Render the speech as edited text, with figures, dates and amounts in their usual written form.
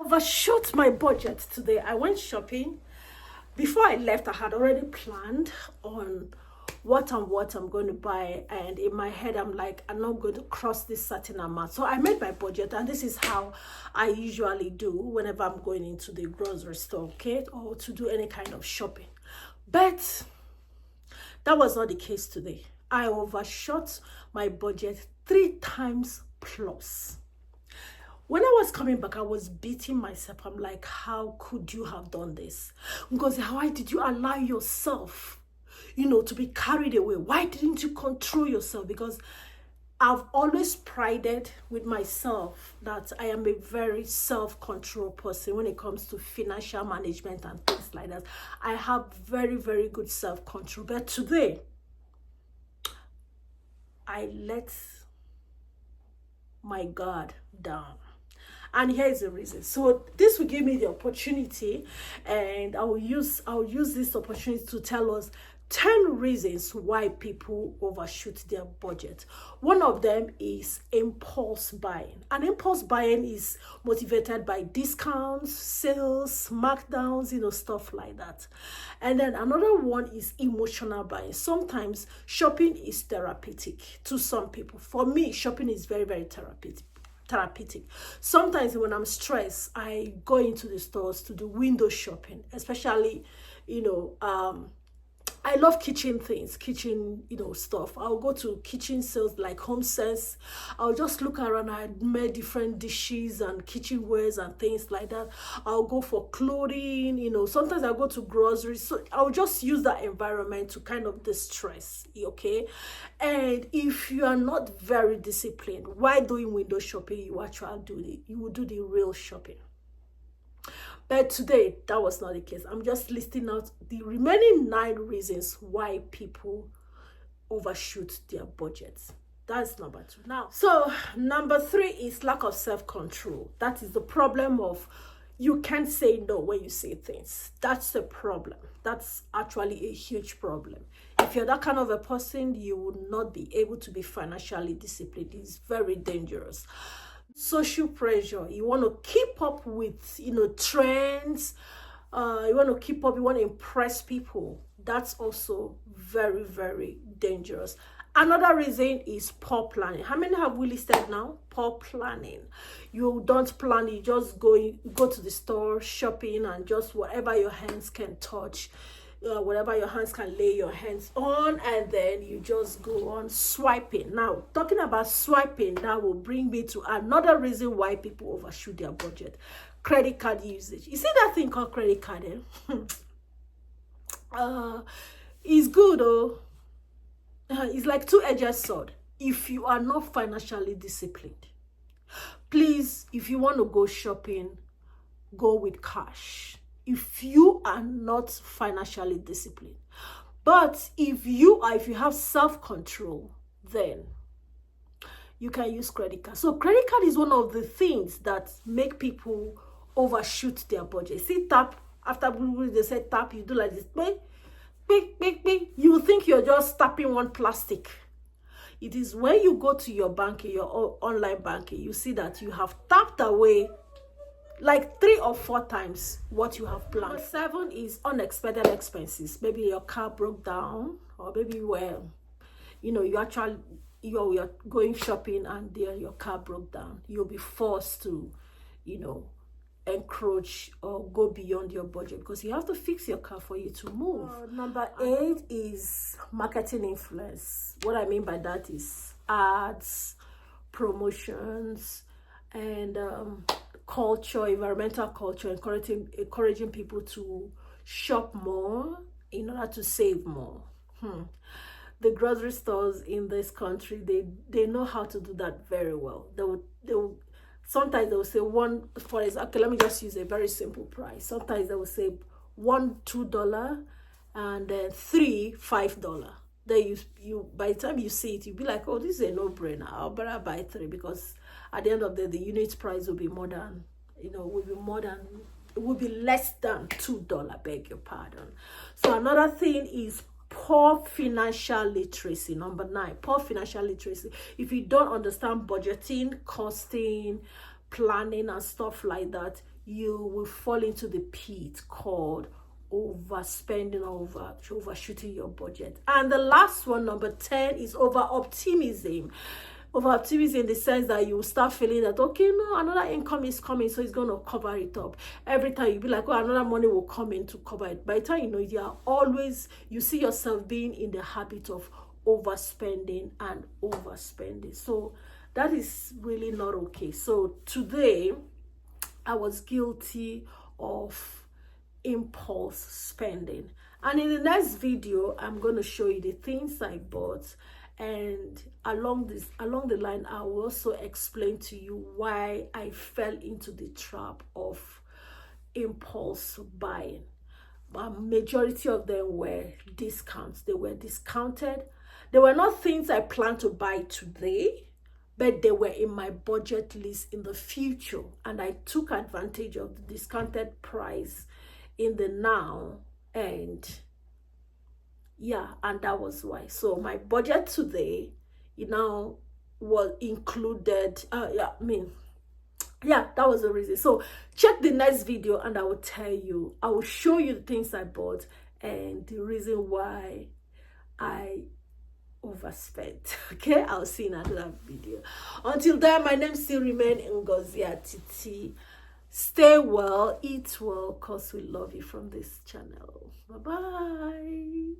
overshot my budget today. I went shopping. Before I left, I had already planned on what I'm going to buy, and in my head I'm like, I'm not going to cross this certain amount. So I made my budget, and this is how I usually do whenever I'm going into the grocery store, okay, or to do any kind of shopping. But that was not the case today. I overshot my budget 3 times plus. When I was coming back, I was beating myself. I'm like, how could you have done this? Because why did you allow yourself, to be carried away? Why didn't you control yourself? Because I've always prided with myself that I am a very self-control person when it comes to financial management and things like that. I have very, very good self-control. But today, I let my guard down. And here's the reason. So this will give me the opportunity, and I'll use this opportunity to tell us 10 reasons why people overshoot their budget. One of them is impulse buying. And impulse buying is motivated by discounts, sales, markdowns, stuff like that. And then another one is emotional buying. Sometimes shopping is therapeutic to some people. For me, shopping is very, very therapeutic. Sometimes when I'm stressed, I go into the stores to do window shopping, especially, I love kitchen things, stuff. I'll go to kitchen sales like Home Sense. I'll just look around. I admire different dishes and kitchenwares and things like that. I'll go for clothing, sometimes I'll go to groceries. So I'll just use that environment to kind of distress, okay? And if you are not very disciplined, while doing window shopping, you will do the real shopping. But today, that was not the case. I'm just listing out the remaining 9 reasons why people overshoot their budgets. That's number 2. Now, so number 3 is lack of self-control. That is the problem of you can't say no when you say things. That's the problem. That's actually a huge problem. If you're that kind of a person, you will not be able to be financially disciplined. It's very dangerous. Social pressure, you want to keep up with trends, you want to keep up, you want to impress people. That's also very, very dangerous. Another reason is poor planning. How many have we listed now? Poor planning. You don't plan, you just go to the store shopping, and just whatever your hands can touch, whatever your hands can lay your hands on, and then you just go on swiping. Now, talking about swiping, that will bring me to another reason why people overshoot their budget: credit card usage. You see that thing called credit card? It's good, though. It's like two-edged sword. If you are not financially disciplined, please, if you want to go shopping, go with cash. If you are not financially disciplined. But if you have self-control, then you can use credit card. So credit card is one of the things that make people overshoot their budget. See, tap, after they say tap, you do like this, bing. You think you're just tapping one plastic. It is when you go to your banking, your online banking, you see that you have tapped away like 3 or 4 times what you have planned. Number 7 is unexpected expenses. Maybe your car broke down, or maybe you're going shopping and then your car broke down. You'll be forced to, encroach or go beyond your budget because you have to fix your car for you to move. Number 8 is marketing influence. What I mean by that is ads, promotions, and culture, environmental culture, encouraging people to shop more in order to save more. The grocery stores in this country, they know how to do that very well. Sometimes they will say for example, let me just use a very simple price. Sometimes they will say $1 $2 and then 3 $5. Then you by the time you see it, you'll be like, oh, this is a no-brainer. I'll better buy 3, because at the end of the day, the unit price will be more than, it will be less than $2, beg your pardon. So another thing is poor financial literacy. Number 9, poor financial literacy. If you don't understand budgeting, costing, planning, and stuff like that, you will fall into the pit called overspending or overshooting your budget. And the last one, number 10, is over optimism. Over optimism in the sense that you start feeling that, okay, no, another income is coming, so it's going to cover it up. Every time you be like, oh, another money will come in to cover it. By the time you know, you see yourself being in the habit of overspending and overspending. So that is really not okay. So today I was guilty of impulse spending, and in the next video I'm going to show you the things I bought, and along the line I will also explain to you why I fell into the trap of impulse buying. Majority of them were discounts. They were discounted. They were not things I planned to buy today, but they were in my budget list in the future, and I took advantage of the discounted price in the now, and that was why. So my budget today, was included. That was the reason. So check the next video, and I will show you the things I bought and the reason why I overspent. Okay, I'll see you in another video. Until then, my name still remains Ngozi Atiti. Stay well, eat well, cause we love you from this channel. Bye bye.